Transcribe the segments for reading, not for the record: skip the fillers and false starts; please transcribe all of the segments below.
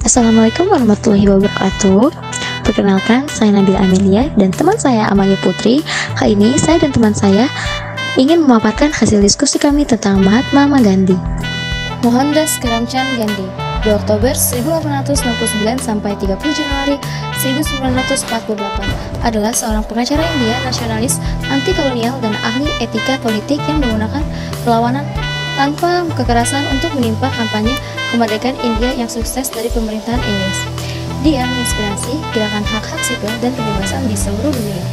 Assalamualaikum warahmatullahi wabarakatuh. Perkenalkan, saya Nabila Amelia dan teman saya Amalia Putri. Kali ini saya dan teman saya ingin memaparkan hasil diskusi kami tentang Mahatma Gandhi. Mohandas Karamchand Gandhi, 2 Oktober 1869 sampai 30 Januari 1948, adalah seorang pengacara India nasionalis, anti kolonial dan ahli etika politik yang menggunakan perlawanan tanpa kekerasan untuk menimpa kampanye kemerdekaan India yang sukses dari pemerintahan Inggris. Dia menginspirasi gerakan hak-hak sipil dan kebebasan di seluruh dunia.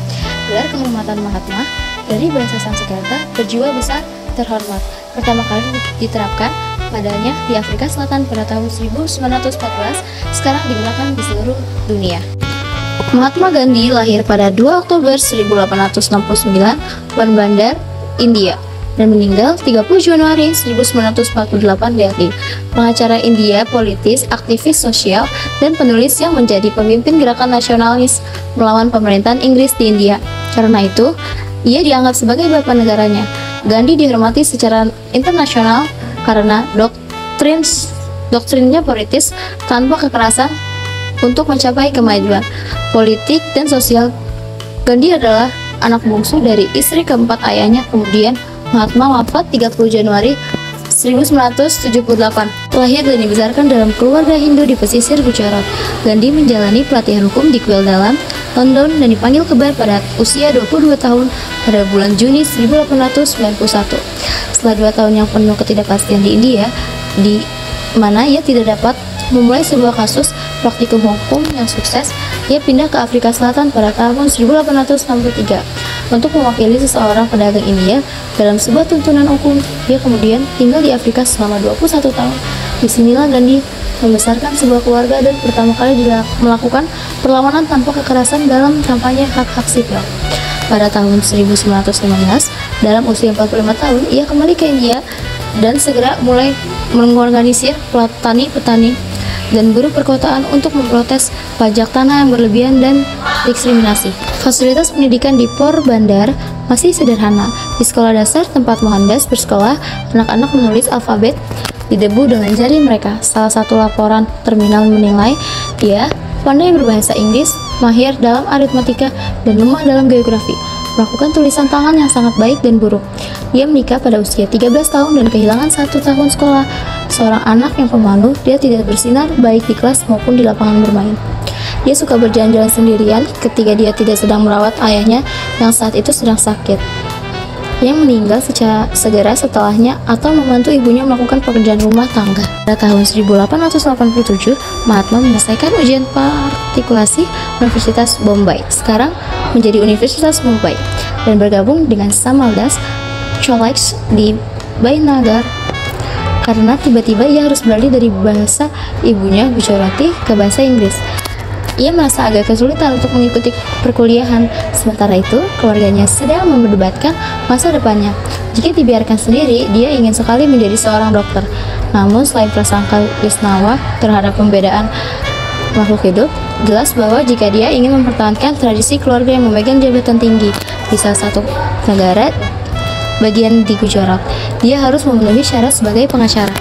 Gelar kehormatan Mahatma dari bahasa Sanskerta berjiwa besar terhormat pertama kali diterapkan padanya di Afrika Selatan pada tahun 1914, sekarang digunakan di seluruh dunia. Mahatma Gandhi lahir pada 2 Oktober 1869, Porbandar, India, dan meninggal 30 Januari 1948 Delhi. Pengacara India, politis, aktivis sosial, dan penulis yang menjadi pemimpin gerakan nasionalis melawan pemerintahan Inggris di India. Karena itu, ia dianggap sebagai bapak negaranya. Gandhi dihormati secara internasional karena doktrinnya politis tanpa kekerasan untuk mencapai kemajuan politik dan sosial. Gandhi adalah anak bungsu dari istri keempat ayahnya. Kemudian Mahatma wafat 30 Januari 1978. Lahir dan dibesarkan dalam keluarga Hindu di pesisir Gujarat. Gandhi menjalani pelatihan hukum di Queensland, London, dan dipanggil kembar pada usia 22 tahun pada bulan Juni 1891. Setelah 2 tahun yang penuh ketidakpastian di India, di mana ia tidak dapat memulai sebuah kasus praktikum hukum yang sukses, ia pindah ke Afrika Selatan pada tahun 1863 untuk mewakili seseorang pedagang India dalam sebuah tuntunan hukum. Dia kemudian tinggal di Afrika selama 21 tahun. Disinilah Gandhi membesarkan sebuah keluarga dan pertama kali melakukan perlawanan tanpa kekerasan dalam kampanye hak-hak sipil. Pada tahun 1915, dalam usia 45 tahun, ia kembali ke India dan segera mulai mengorganisir petani dan buruh perkotaan untuk memprotes pajak tanah yang berlebihan dan diskriminasi. Fasilitas pendidikan di Porbandar masih sederhana. Di sekolah dasar tempat Mohandas bersekolah, anak-anak menulis alfabet di debu dengan jari mereka. Salah satu laporan terminal menilai dia pandai berbahasa Inggris, mahir dalam aritmatika, dan lemah dalam geografi. Melakukan tulisan tangan yang sangat baik dan buruk. Dia menikah pada usia 13 tahun dan kehilangan 1 tahun sekolah. Seorang anak yang pemalu, dia tidak bersinar baik di kelas maupun di lapangan bermain. Dia suka berjalan-jalan sendirian ketika dia tidak sedang merawat ayahnya yang saat itu sedang sakit, yang meninggal segera setelahnya, atau membantu ibunya melakukan pekerjaan rumah tangga. Pada tahun 1887, Mahatma menyelesaikan ujian partikulasi Universitas Bombay, sekarang menjadi Universitas Mumbai, dan bergabung dengan Samaldas College di Bainagar. Karena tiba-tiba ia harus beralih dari bahasa ibunya Gujarati ke bahasa Inggris, ia merasa agak kesulitan untuk mengikuti perkuliahan. Sementara itu, keluarganya sedang memperdebatkan masa depannya. Jika dibiarkan sendiri, dia ingin sekali menjadi seorang dokter. Namun, selain prasangka Wisnawa terhadap pembedaan makhluk hidup, jelas bahwa jika dia ingin mempertahankan tradisi keluarga yang memegang jabatan tinggi di salah satu negara bagian di Gujarat, dia harus memenuhi syarat sebagai pengacara.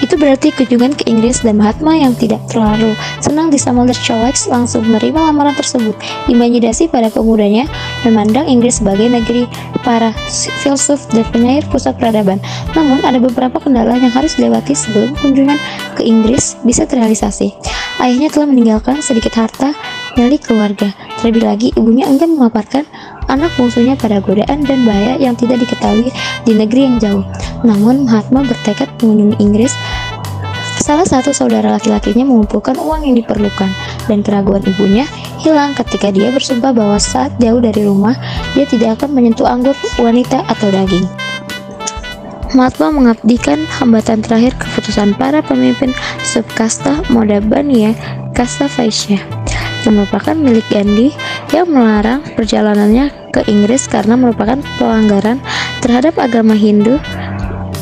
Itu berarti kunjungan ke Inggris, dan Mahatma yang tidak terlalu senang di Samaldas College langsung menerima lamaran tersebut. Imajinasi pada pemudanya memandang Inggris sebagai negeri para filsuf dan penyair pusat peradaban. Namun ada beberapa kendala yang harus dilewati sebelum kunjungan ke Inggris bisa terrealisasi. Ayahnya telah meninggalkan sedikit harta milik keluarga. Terlebih lagi, ibunya enggan memaparkan anak bungsunya pada godaan dan bahaya yang tidak diketahui di negeri yang jauh. Namun Mahatma bertekad mengunjungi Inggris. Salah satu saudara laki-lakinya mengumpulkan uang yang diperlukan, dan keraguan ibunya hilang ketika dia bersumpah bahwa saat jauh dari rumah dia tidak akan menyentuh anggur, wanita, atau daging. Mahatma mengabdikan hambatan terakhir keputusan para pemimpin subkasta Moda Baniya Kasta Vaishya yang merupakan milik Gandhi, yang melarang perjalanannya ke Inggris karena merupakan pelanggaran terhadap agama Hindu,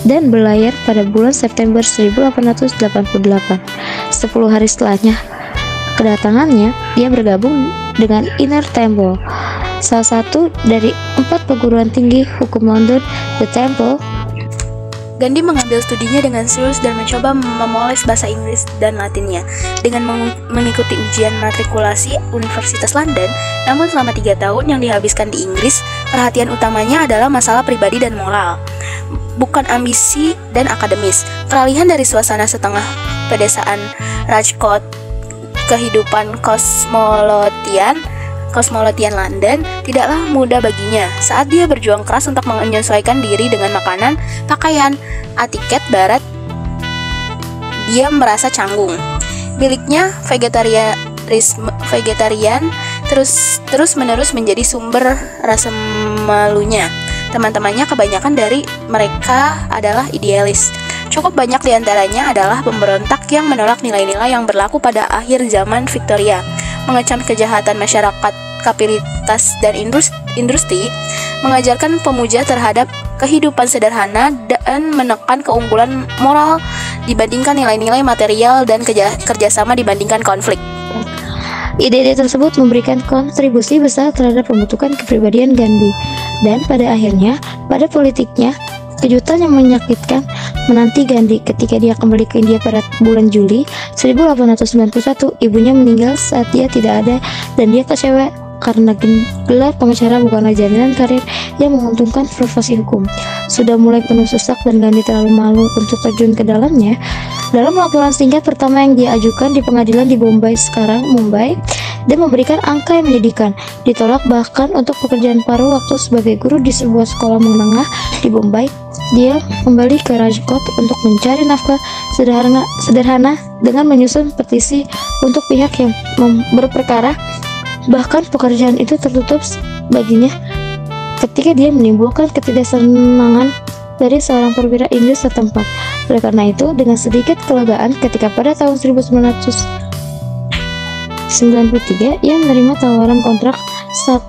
dan berlayar pada bulan September 1888. 10 hari setelahnya kedatangannya, dia bergabung dengan Inner Temple, salah satu dari 4 perguruan tinggi hukum London. The Temple Gandhi mengambil studinya dengan serius dan mencoba memoles bahasa Inggris dan Latinnya dengan mengikuti ujian matrikulasi Universitas London. Namun selama 3 tahun yang dihabiskan di Inggris, perhatian utamanya adalah masalah pribadi dan moral, bukan ambisi dan akademis. Peralihan dari suasana setengah pedesaan Rajkot, kehidupan kosmopolitan London tidaklah mudah baginya saat dia berjuang keras untuk menyesuaikan diri dengan makanan, pakaian, etiket barat. Dia merasa canggung. Miliknya vegetarian terus-menerus menjadi sumber rasa malunya. Teman-temannya kebanyakan dari mereka adalah idealis. Cukup banyak diantaranya adalah pemberontak yang menolak nilai-nilai yang berlaku pada akhir zaman Victoria, mengecam kejahatan masyarakat kapitalitas dan industri, mengajarkan pemuja terhadap kehidupan sederhana dan menekan keunggulan moral dibandingkan nilai-nilai material dan kerjasama dibandingkan konflik. Ide-ide tersebut memberikan kontribusi besar terhadap pembentukan kepribadian Gandhi, dan pada akhirnya, pada politiknya, kejutan yang menyakitkan menanti Gandhi ketika dia kembali ke India pada bulan Juli 1891. Ibunya meninggal saat dia tidak ada, dan dia kecewa karena gelar pengacara bukanlah jaminan karir yang menguntungkan profesi hukum. Sudah mulai penuh sesak dan Gandhi terlalu malu untuk terjun ke dalamnya. Dalam laporan singkat pertama yang dia ajukan di pengadilan di Bombay, sekarang Mumbai, dia memberikan angka yang menyedihkan. Ditolak bahkan untuk pekerjaan paruh waktu sebagai guru di sebuah sekolah menengah di Bombay. Dia kembali ke Rajkot untuk mencari nafkah sederhana dengan menyusun petisi untuk pihak yang berperkara. Bahkan pekerjaan itu tertutup baginya ketika dia menimbulkan ketidaksenangan dari seorang perwira Inggris setempat. Oleh karena itu, dengan sedikit kelegaan ketika pada tahun 1993 ia menerima tawaran kontrak 1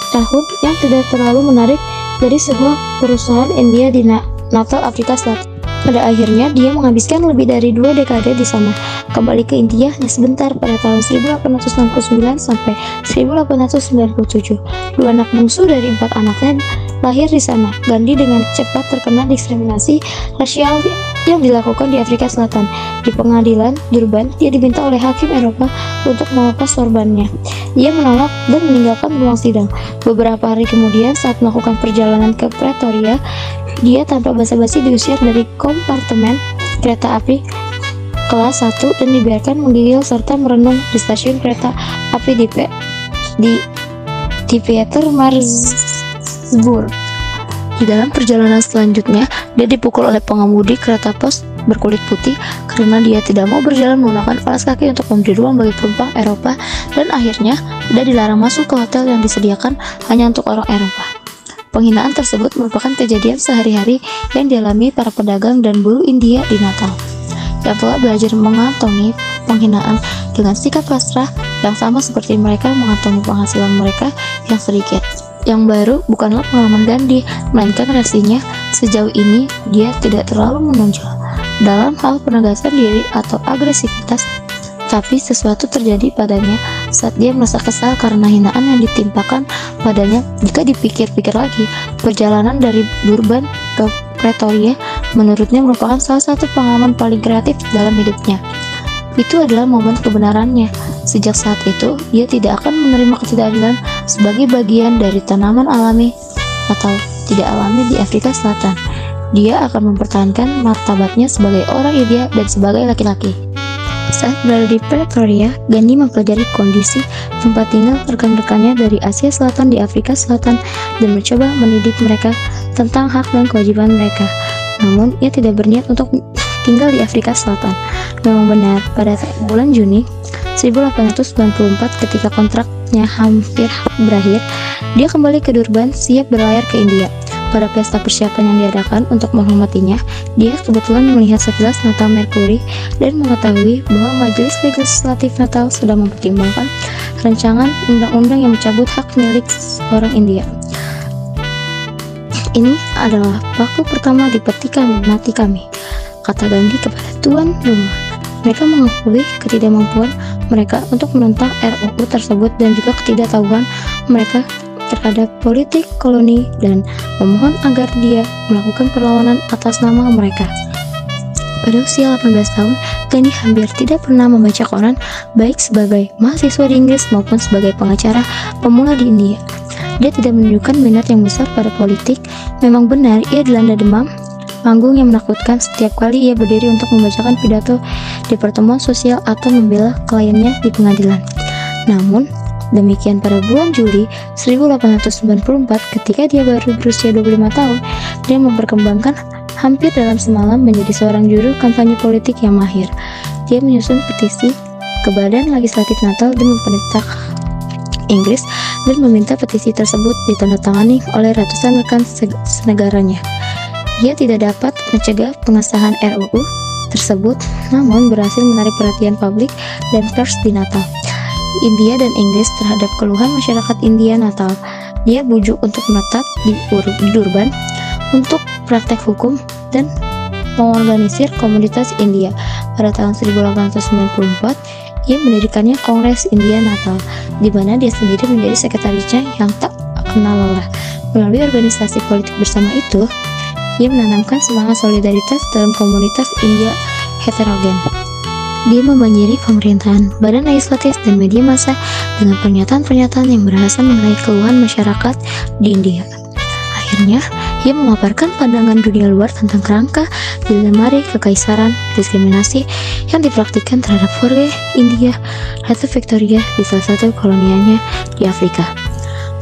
tahun yang tidak terlalu menarik dari sebuah perusahaan India di Natal, Afrika Selatan. Pada akhirnya, dia menghabiskan lebih dari 2 dekade di sana. Kembali ke India hanya sebentar pada tahun 1869 sampai 1897. 2 anak bungsu dari 4 anaknya lahir di sana. Gandhi dengan cepat terkena diskriminasi rasial yang dilakukan di Afrika Selatan. Di pengadilan Durban, dia diminta oleh hakim Eropa untuk melepas sorbannya. Dia menolak dan meninggalkan ruang sidang. Beberapa hari kemudian, saat melakukan perjalanan ke Pretoria, dia tanpa basa-basi diusir dari kompartemen kereta api kelas 1 dan dibiarkan menggigil serta merenung di stasiun kereta api di Pietermaritzburg. Di dalam perjalanan selanjutnya, dia dipukul oleh pengemudi kereta pos berkulit putih karena dia tidak mau berjalan menggunakan alas kaki untuk memberi ruang bagi penumpang Eropa, dan akhirnya dia dilarang masuk ke hotel yang disediakan hanya untuk orang Eropa. Penghinaan tersebut merupakan kejadian sehari-hari yang dialami para pedagang dan buruh India di Natal, yang telah belajar mengantongi penghinaan dengan sikap pasrah yang sama seperti mereka mengantongi penghasilan mereka yang sedikit. Yang baru bukanlah pengalaman Gandhi, melainkan reaksinya. Sejauh ini dia tidak terlalu menonjol dalam hal penegasan diri atau agresivitas, tapi sesuatu terjadi padanya saat dia merasa kesal karena hinaan yang ditimpakan padanya. Jika dipikir-pikir lagi, perjalanan dari Durban ke Pretoria menurutnya merupakan salah satu pengalaman paling kreatif dalam hidupnya. Itu adalah momen kebenarannya. Sejak saat itu, dia tidak akan menerima ketidakadilan sebagai bagian dari tanaman alami atau tidak alami di Afrika Selatan. Dia akan mempertahankan martabatnya sebagai orang India dan sebagai laki-laki. Saat berada di Pretoria, Gandhi mempelajari kondisi tempat tinggal rekan-rekannya dari Asia Selatan di Afrika Selatan dan mencoba mendidik mereka tentang hak dan kewajiban mereka. Namun, ia tidak berniat untuk tinggal di Afrika Selatan. Memang benar, pada bulan Juni 1894 ketika kontraknya hampir berakhir, dia kembali ke Durban siap berlayar ke India. Pada pesta persiapan yang diadakan untuk menghormatinya, dia kebetulan melihat sekilas Natal Mercury dan mengetahui bahwa Majelis Legislatif Natal sedang mempertimbangkan rancangan undang-undang yang mencabut hak milik orang India. Ini adalah paku pertama di peti mati kami, kata Gandhi kepada tuan rumah. Mereka mengakui ketidakmampuan mereka untuk menentang RUU tersebut dan juga ketidaktahuan mereka terhadap politik koloni dan memohon agar dia melakukan perlawanan atas nama mereka. Pada usia 18 tahun, Gandhi hampir tidak pernah membaca koran, baik sebagai mahasiswa di Inggris maupun sebagai pengacara pemula di India. Dia tidak menunjukkan minat yang besar pada politik. Memang benar, ia dilanda demam panggung yang menakutkan setiap kali ia berdiri untuk membacakan pidato di pertemuan sosial atau membela kliennya di pengadilan. Namun, demikian pada bulan Juli 1894, ketika dia baru berusia 25 tahun, dia memperkembangkan hampir dalam semalam menjadi seorang juru kampanye politik yang mahir. Dia menyusun petisi ke Badan Legislatif Natal dan pemerintah Inggris dan meminta petisi tersebut ditandatangani oleh ratusan rekan senegaranya. Ia tidak dapat mencegah pengesahan RUU tersebut, namun berhasil menarik perhatian publik dan pers di Natal, India dan Inggris terhadap keluhan masyarakat India Natal. Dia bujuk untuk menetap di Durban untuk praktek hukum dan mengorganisir komunitas India. Pada tahun 1894, ia mendirikannya Kongres India Natal, di mana dia sendiri menjadi sekretarisnya yang tak kenal lelah. Melalui organisasi politik bersama itu, ia menanamkan semangat solidaritas dalam komunitas India heterogen. Dia membanjiri pemerintahan, badan legislatif, dan media massa dengan pernyataan-pernyataan yang beralasan mengenai keluhan masyarakat di India. Akhirnya, ia memaparkan pandangan dunia luar tentang kerangka dilemari kekaisaran diskriminasi yang dipraktikkan terhadap warga India Ratu Victoria di salah satu kolonialnya di Afrika.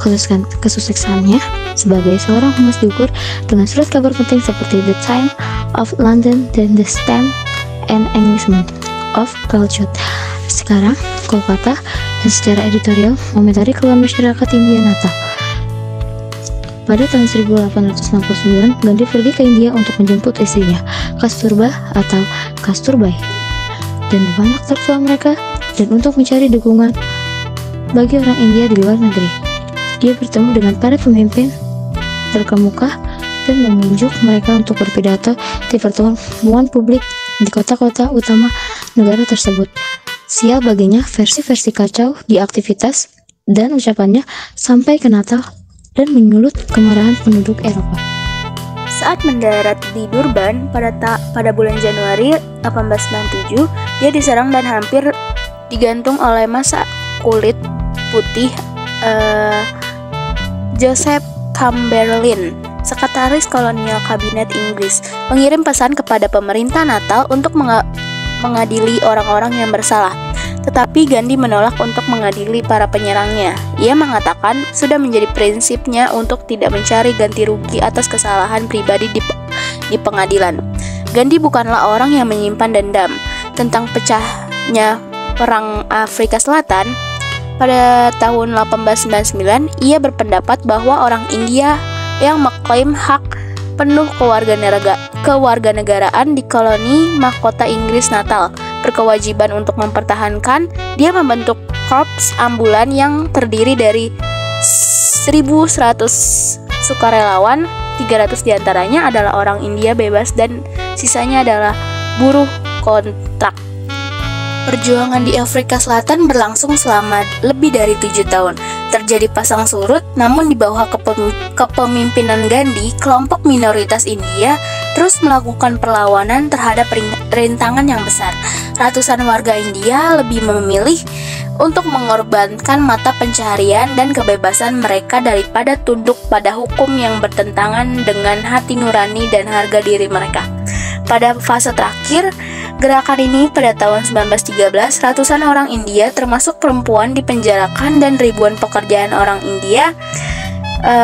Kesuksesannya sebagai seorang humas diukur dengan surat kabar penting seperti The Times of London dan The Stamp and Englishman of Calcutta. Sekarang, Kolkata dan secara editorial mengomentari keluhan masyarakat India Natal. Pada tahun 1869, Gandhi pergi ke India untuk menjemput istrinya, Kasturba atau Kasturbai, dan anak tertua mereka, dan untuk mencari dukungan bagi orang India di luar negeri. Dia bertemu dengan para pemimpin terkemuka dan menunjuk mereka untuk berpidato di pertemuan publik di kota-kota utama negara tersebut. Sial baginya versi-versi kacau di aktivitas dan ucapannya sampai ke Natal dan menyulut kemarahan penduduk Eropa. Saat mendarat di Durban pada bulan Januari 1867, dia diserang dan hampir digantung oleh massa kulit putih. Joseph Chamberlain, sekretaris kolonial kabinet Inggris, mengirim pesan kepada pemerintah Natal untuk mengadili orang-orang yang bersalah. Tetapi Gandhi menolak untuk mengadili para penyerangnya. Ia mengatakan sudah menjadi prinsipnya untuk tidak mencari ganti rugi atas kesalahan pribadi di pengadilan. Gandhi bukanlah orang yang menyimpan dendam. Tentang pecahnya Perang Afrika Selatan pada tahun 1899, ia berpendapat bahwa orang India yang mengklaim hak penuh kewarganegaraan di koloni mahkota Inggris Natal berkewajiban untuk mempertahankan. Dia membentuk korps ambulan yang terdiri dari 1.100 sukarelawan, 300 diantaranya adalah orang India bebas dan sisanya adalah buruh kontrak. Perjuangan di Afrika Selatan berlangsung selama lebih dari 7 tahun. Terjadi pasang surut, namun di bawah kepemimpinan Gandhi, kelompok minoritas India terus melakukan perlawanan terhadap rintangan yang besar. Ratusan warga India lebih memilih untuk mengorbankan mata pencaharian dan kebebasan mereka daripada tunduk pada hukum yang bertentangan dengan hati nurani dan harga diri mereka. Pada fase terakhir gerakan ini pada tahun 1913, ratusan orang India termasuk perempuan dipenjarakan dan ribuan pekerjaan orang India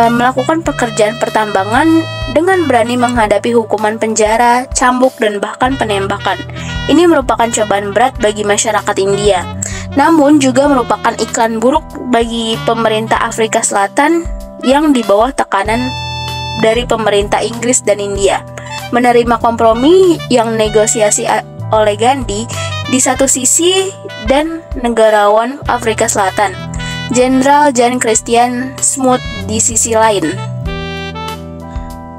melakukan pekerjaan pertambangan dengan berani menghadapi hukuman penjara, cambuk, dan bahkan penembakan. Ini merupakan cobaan berat bagi masyarakat India, namun juga merupakan iklan buruk bagi pemerintah Afrika Selatan yang di bawah tekanan dari pemerintah Inggris dan India. Menerima kompromi yang negosiasi oleh Gandhi di satu sisi dan negarawan Afrika Selatan, Jenderal John Christian Smoot di sisi lain.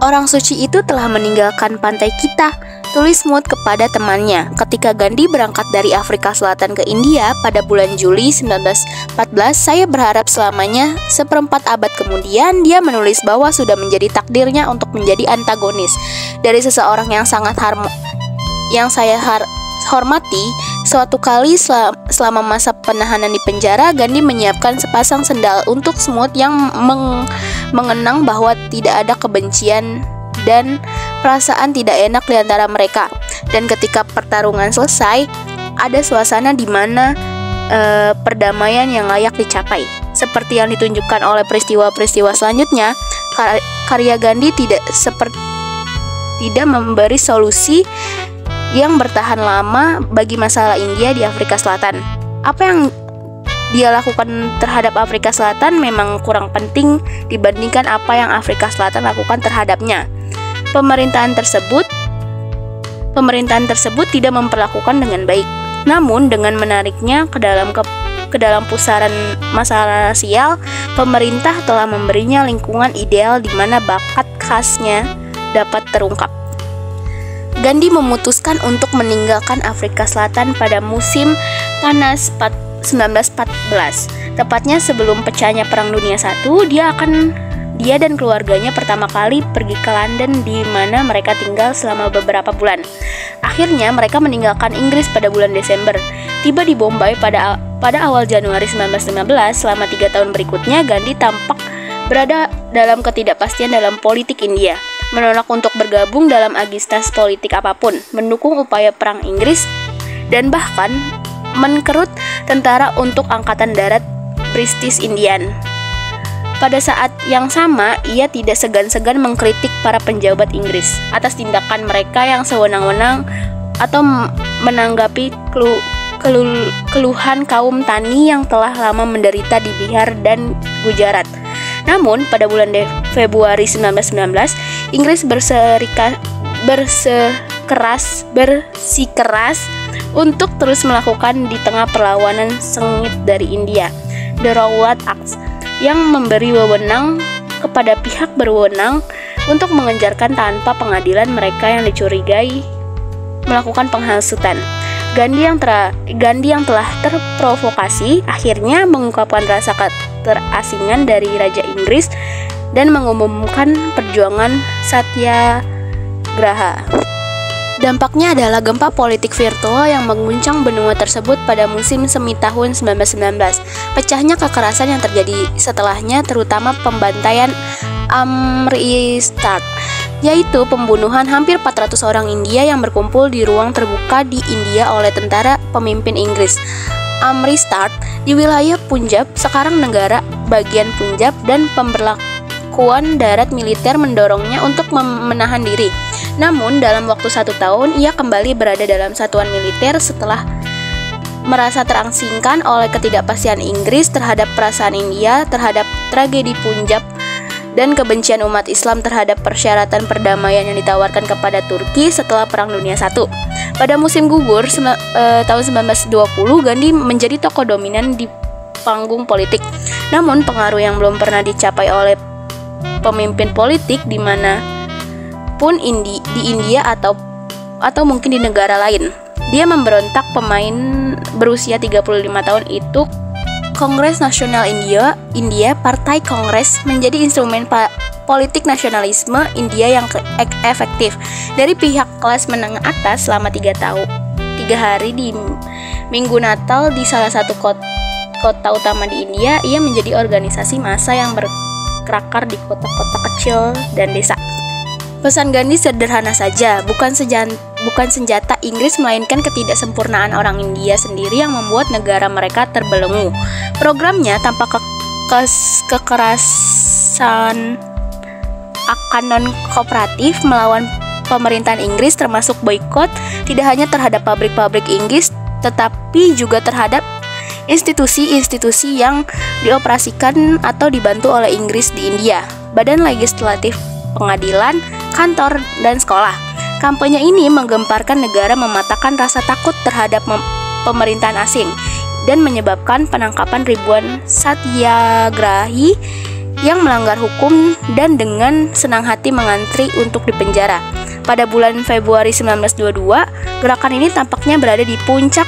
Orang suci itu telah meninggalkan pantai kita, Tulis Mood kepada temannya. Ketika Gandhi berangkat dari Afrika Selatan ke India pada bulan Juli 1914, saya berharap selamanya seperempat abad kemudian dia menulis bahwa sudah menjadi takdirnya untuk menjadi antagonis dari seseorang yang sangat saya hormati. Suatu kali selama masa penahanan di penjara, Gandhi menyiapkan sepasang sendal untuk Smoot yang mengenang bahwa tidak ada kebencian dan perasaan tidak enak di antara mereka. Dan ketika pertarungan selesai, ada suasana di mana perdamaian yang layak dicapai. Seperti yang ditunjukkan oleh peristiwa-peristiwa selanjutnya, karya Gandhi tidak memberi solusi yang bertahan lama bagi masalah India di Afrika Selatan. Apa yang dia lakukan terhadap Afrika Selatan memang kurang penting dibandingkan apa yang Afrika Selatan lakukan terhadapnya. Pemerintahan tersebut tidak memperlakukan dengan baik. Namun dengan menariknya ke dalam pusaran masalah rasial, pemerintah telah memberinya lingkungan ideal di mana bakat khasnya dapat terungkap. Gandhi memutuskan untuk meninggalkan Afrika Selatan pada musim panas 1914. Tepatnya sebelum pecahnya Perang Dunia I, dia dan keluarganya pertama kali pergi ke London di mana mereka tinggal selama beberapa bulan. Akhirnya mereka meninggalkan Inggris pada bulan Desember. Tiba di Bombay pada awal Januari 1915. Selama 3 tahun berikutnya, Gandhi tampak berada dalam ketidakpastian dalam politik India, menolak untuk bergabung dalam agitasi politik apapun, mendukung upaya perang Inggris, dan bahkan mengkerut tentara untuk Angkatan Darat British Indian. Pada saat yang sama, ia tidak segan-segan mengkritik para penjabat Inggris atas tindakan mereka yang sewenang-wenang atau menanggapi keluhan kaum tani yang telah lama menderita di Bihar dan Gujarat. Namun, pada bulan Februari 1919, Inggris bersikeras untuk terus melakukan di tengah perlawanan sengit dari India, The Rowlatt Act, yang memberi wewenang kepada pihak berwenang untuk mengejarkan tanpa pengadilan mereka yang dicurigai melakukan penghasutan. Gandhi yang telah terprovokasi akhirnya mengungkapkan rasa keterasingan dari Raja Inggris dan mengumumkan perjuangan Satyagraha. Dampaknya adalah gempa politik virtual yang mengguncang benua tersebut pada musim semi tahun 1919. Pecahnya kekerasan yang terjadi setelahnya, terutama pembantaian Amritsar, yaitu pembunuhan hampir 400 orang India yang berkumpul di ruang terbuka di India oleh tentara pemimpin Inggris. Amritsar di wilayah Punjab, sekarang negara bagian Punjab, dan pemberlakuan darat militer mendorongnya untuk menahan diri. Namun dalam waktu 1 tahun ia kembali berada dalam satuan militer setelah merasa terangsingkan oleh ketidakpastian Inggris terhadap perasaan India terhadap tragedi Punjab dan kebencian umat Islam terhadap persyaratan perdamaian yang ditawarkan kepada Turki setelah Perang Dunia I. Pada musim gugur tahun 1920, Gandhi menjadi tokoh dominan di panggung politik. Namun pengaruh yang belum pernah dicapai oleh pemimpin politik di mana pun di India atau mungkin di negara lain. Dia memberontak pemain berusia 35 tahun itu. Kongres Nasional India, Partai Kongres, menjadi instrumen politik nasionalisme India yang efektif dari pihak kelas menengah atas. Selama 3 hari di Minggu Natal di salah satu kota utama di India, ia menjadi organisasi massa yang berkelakar di kota-kota kecil dan desa. Pesan Gandhi sederhana saja, bukan senjata Inggris melainkan ketidaksempurnaan orang India sendiri yang membuat negara mereka terbelenggu. Programnya tanpa kekerasan akan non-kooperatif melawan pemerintahan Inggris, termasuk boikot tidak hanya terhadap pabrik-pabrik Inggris tetapi juga terhadap institusi-institusi yang dioperasikan atau dibantu oleh Inggris di India, badan legislatif, pengadilan, kantor, dan sekolah. Kampanye ini menggemparkan negara mematahkan rasa takut terhadap pemerintahan asing dan menyebabkan penangkapan ribuan satyagrahi yang melanggar hukum dan dengan senang hati mengantri untuk dipenjara. Pada bulan Februari 1922, gerakan ini tampaknya berada di puncak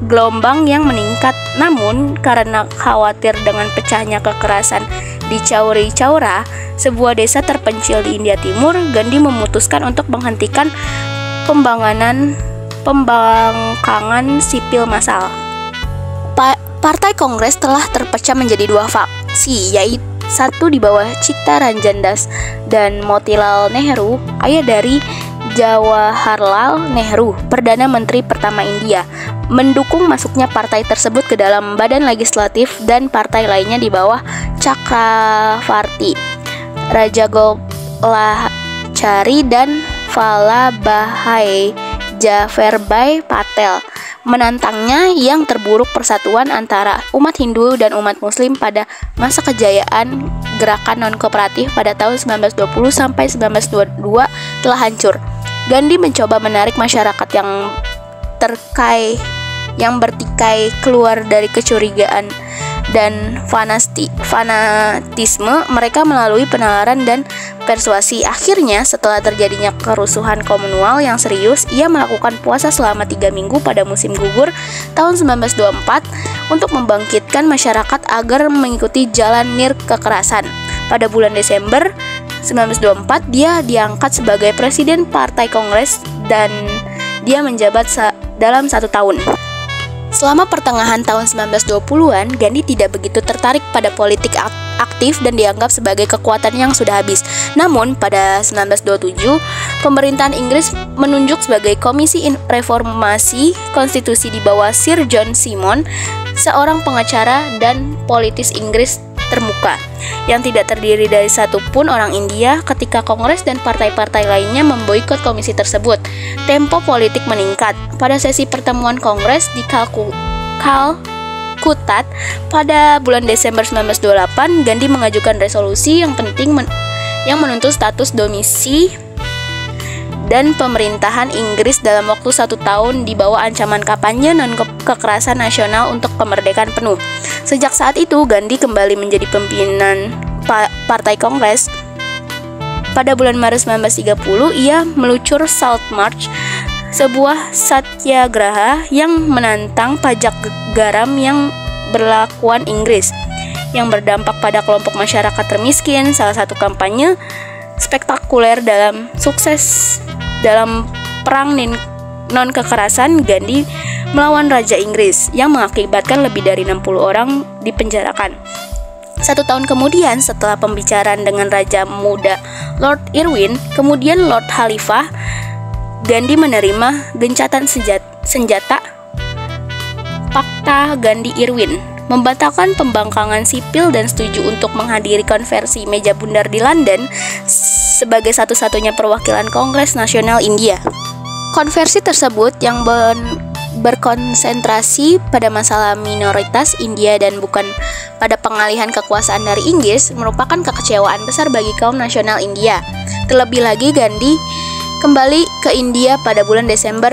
gelombang yang meningkat. Namun, karena khawatir dengan pecahnya kekerasan di Chauri Chaura, sebuah desa terpencil di India Timur, Gandhi memutuskan untuk menghentikan pembangkangan sipil massal. Partai Kongres telah terpecah menjadi dua faksi, yaitu satu di bawah Chittaranjan Das dan Motilal Nehru, ayah dari Jawaharlal Nehru, Perdana Menteri pertama India, mendukung masuknya partai tersebut ke dalam badan legislatif, dan partai lainnya di bawah Chakravarti, Rajagopalachari dan Vallabhbhai Jaffrabhai Patel menantangnya yang terburuk persatuan antara umat Hindu dan umat Muslim pada masa kejayaan gerakan non-kooperatif pada tahun 1920 sampai 1922 telah hancur. Gandhi mencoba menarik masyarakat yang bertikai keluar dari kecurigaan dan fanatisme mereka melalui penalaran dan persuasi. Akhirnya, setelah terjadinya kerusuhan komunal yang serius, ia melakukan puasa selama 3 minggu pada musim gugur tahun 1924 untuk membangkitkan masyarakat agar mengikuti jalan kekerasan. Pada bulan Desember 1924, dia diangkat sebagai presiden Partai Kongres dan dia menjabat dalam 1 tahun. Selama pertengahan tahun 1920-an, Gandhi tidak begitu tertarik pada politik aktif dan dianggap sebagai kekuatan yang sudah habis. Namun, pada 1927, pemerintahan Inggris menunjuk sebagai Komisi Reformasi Konstitusi di bawah Sir John Simon, seorang pengacara dan politis Inggris termuka, yang tidak terdiri dari satu pun orang India. Ketika Kongres dan partai-partai lainnya memboikot komisi tersebut, tempo politik meningkat. Pada sesi pertemuan Kongres di Calcutta pada bulan Desember 1928, Gandhi mengajukan resolusi yang penting yang menuntut status domisi dan pemerintahan Inggris dalam waktu 1 tahun di bawah ancaman kampanye non-kekerasan nasional untuk kemerdekaan penuh. Sejak saat itu, Gandhi kembali menjadi pimpinan Partai Kongres. Pada bulan Maret 1930, ia meluncur Salt March, sebuah satyagraha yang menantang pajak garam yang berlakuan Inggris, yang berdampak pada kelompok masyarakat termiskin. Salah satu kampanye spektakuler dalam sukses dalam perang non-kekerasan Gandhi melawan Raja Inggris yang mengakibatkan lebih dari 60 orang dipenjarakan. 1 tahun kemudian, setelah pembicaraan dengan Raja Muda Lord Irwin, kemudian Lord Khalifah, Gandhi menerima gencatan senjata Pakta Gandhi-Irwin, membatalkan pembangkangan sipil dan setuju untuk menghadiri konferensi meja bundar di London sebagai satu-satunya perwakilan Kongres Nasional India. Konferensi tersebut yang berkonsentrasi pada masalah minoritas India dan bukan pada pengalihan kekuasaan dari Inggris merupakan kekecewaan besar bagi kaum nasional India. Terlebih lagi, Gandhi kembali ke India pada bulan Desember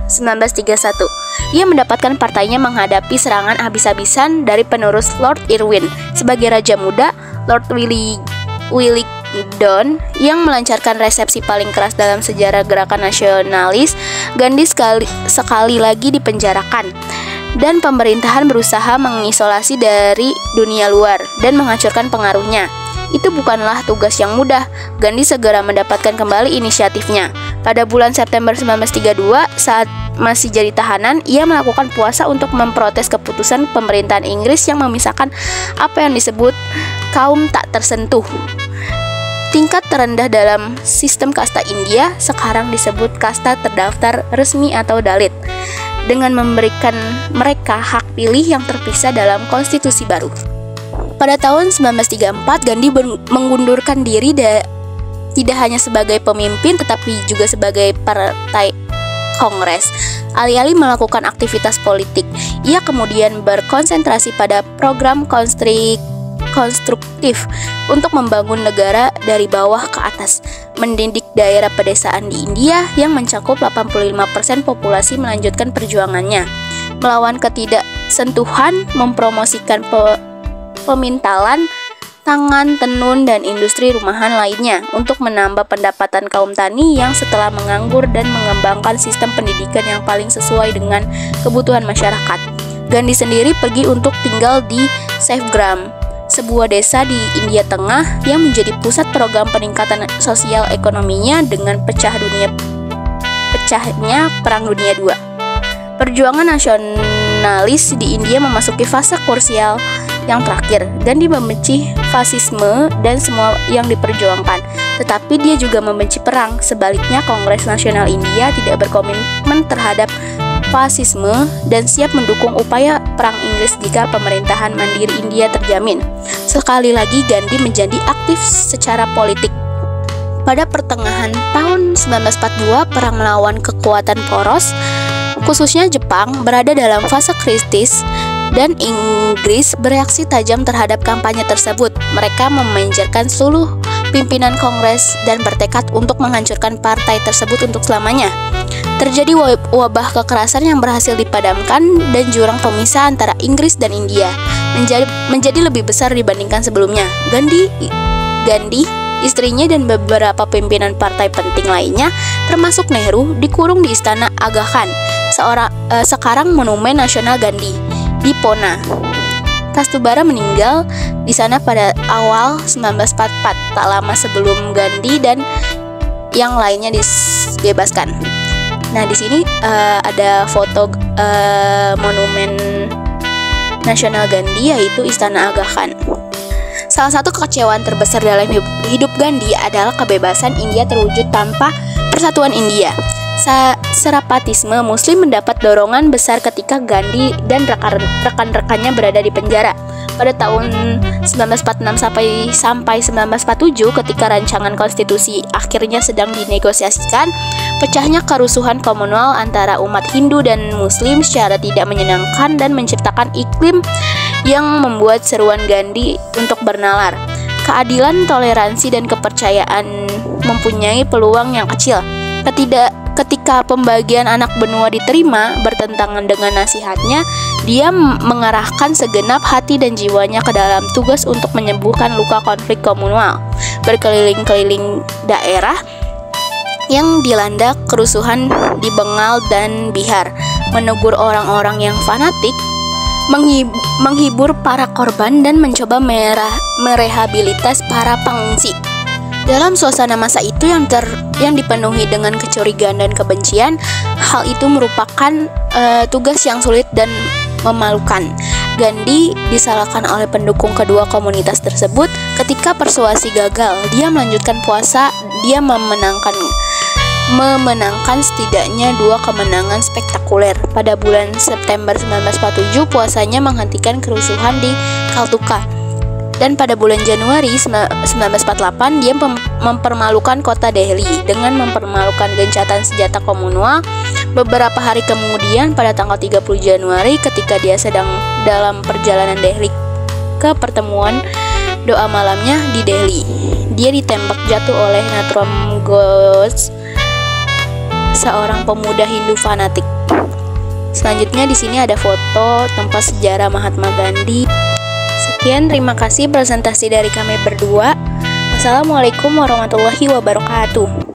1931. Ia mendapatkan partainya menghadapi serangan habis-habisan dari penerus Lord Irwin. Sebagai Raja Muda, Lord Wellington yang melancarkan resepsi paling keras dalam sejarah gerakan nasionalis, Gandhi sekali lagi dipenjarakan, dan pemerintahan berusaha mengisolasi dari dunia luar dan menghancurkan pengaruhnya. Itu bukanlah tugas yang mudah. Gandhi segera mendapatkan kembali inisiatifnya. Pada bulan September 1932, saat masih jadi tahanan, ia melakukan puasa untuk memprotes keputusan pemerintahan Inggris yang memisahkan apa yang disebut kaum tak tersentuh. Tingkat terendah dalam sistem kasta India sekarang disebut kasta terdaftar resmi atau Dalit, dengan memberikan mereka hak pilih yang terpisah dalam konstitusi baru. Pada tahun 1934, Gandhi mengundurkan diri tidak hanya sebagai pemimpin tetapi juga sebagai partai Kongres. Alih-alih melakukan aktivitas politik, ia kemudian berkonsentrasi pada program konstruktif untuk membangun negara dari bawah ke atas, mendidik daerah pedesaan di India yang mencakup 85% populasi melanjutkan perjuangannya, melawan ketidaksentuhan, mempromosikan pemintalan tangan, tenun, dan industri rumahan lainnya untuk menambah pendapatan kaum tani yang setelah menganggur dan mengembangkan sistem pendidikan yang paling sesuai dengan kebutuhan masyarakat. Gandhi sendiri pergi untuk tinggal di Sevagram, sebuah desa di India Tengah yang menjadi pusat program peningkatan sosial ekonominya dengan pecahnya Perang Dunia II. Perjuangan nasionalis di India memasuki fase krusial yang terakhir. Gandhi membenci fasisme dan semua yang diperjuangkan, tetapi dia juga membenci perang. Sebaliknya, Kongres Nasional India tidak berkomitmen terhadap fasisme dan siap mendukung upaya perang Inggris jika pemerintahan mandiri India terjamin. Sekali lagi, Gandhi menjadi aktif secara politik. Pada pertengahan tahun 1942, perang melawan kekuatan poros, khususnya Jepang, berada dalam fase kritis dan Inggris bereaksi tajam terhadap kampanye tersebut. Mereka memenjarakan seluruh pimpinan Kongres dan bertekad untuk menghancurkan partai tersebut untuk selamanya. Terjadi wabah kekerasan yang berhasil dipadamkan dan jurang pemisah antara Inggris dan India menjadi lebih besar dibandingkan sebelumnya. Gandhi, istrinya dan beberapa pimpinan partai penting lainnya, termasuk Nehru, dikurung di Istana Aga Khan, sekarang Monumen Nasional Gandhi, di Pune. Tastubara meninggal di sana pada awal 1944, tak lama sebelum Gandhi dan yang lainnya dibebaskan. Nah, di sini ada foto Monumen Nasional Gandhi, yaitu Istana Aga Khan. Salah satu kekecewaan terbesar dalam hidup Gandhi adalah kebebasan India terwujud tanpa persatuan India. Serapatisme Muslim mendapat dorongan besar ketika Gandhi dan rekan-rekannya berada di penjara. Pada tahun 1946 sampai 1947, ketika rancangan konstitusi akhirnya sedang dinegosiasikan, pecahnya kerusuhan komunal antara umat Hindu dan Muslim secara tidak menyenangkan dan menciptakan iklim yang membuat seruan Gandhi untuk bernalar. Keadilan, toleransi, dan kepercayaan mempunyai peluang yang kecil. Ketika pembagian anak benua diterima bertentangan dengan nasihatnya, dia mengarahkan segenap hati dan jiwanya ke dalam tugas untuk menyembuhkan luka konflik komunal. Berkeliling-keliling daerah yang dilanda kerusuhan di Bengal dan Bihar, menegur orang-orang yang fanatik, menghibur para korban, dan mencoba merehabilitas para pengungsi. Dalam suasana masa itu yang dipenuhi dengan kecurigaan dan kebencian, hal itu merupakan tugas yang sulit dan memalukan. Gandhi disalahkan oleh pendukung kedua komunitas tersebut. Ketika persuasi gagal, dia melanjutkan puasa. Dia memenangkan setidaknya 2 kemenangan spektakuler. Pada bulan September 1947, puasanya menghentikan kerusuhan di Calcutta. Dan pada bulan Januari 1948, dia mempermalukan kota Delhi dengan mempermalukan gencatan senjata komunal. Beberapa hari kemudian, pada tanggal 30 Januari, ketika dia sedang dalam perjalanan Delhi ke pertemuan doa malamnya di Delhi, dia ditembak jatuh oleh Nathuram Godse, seorang pemuda Hindu fanatik. Selanjutnya di sini ada foto tempat sejarah Mahatma Gandhi. Sekian, terima kasih presentasi dari kami berdua. Wassalamualaikum warahmatullahi wabarakatuh.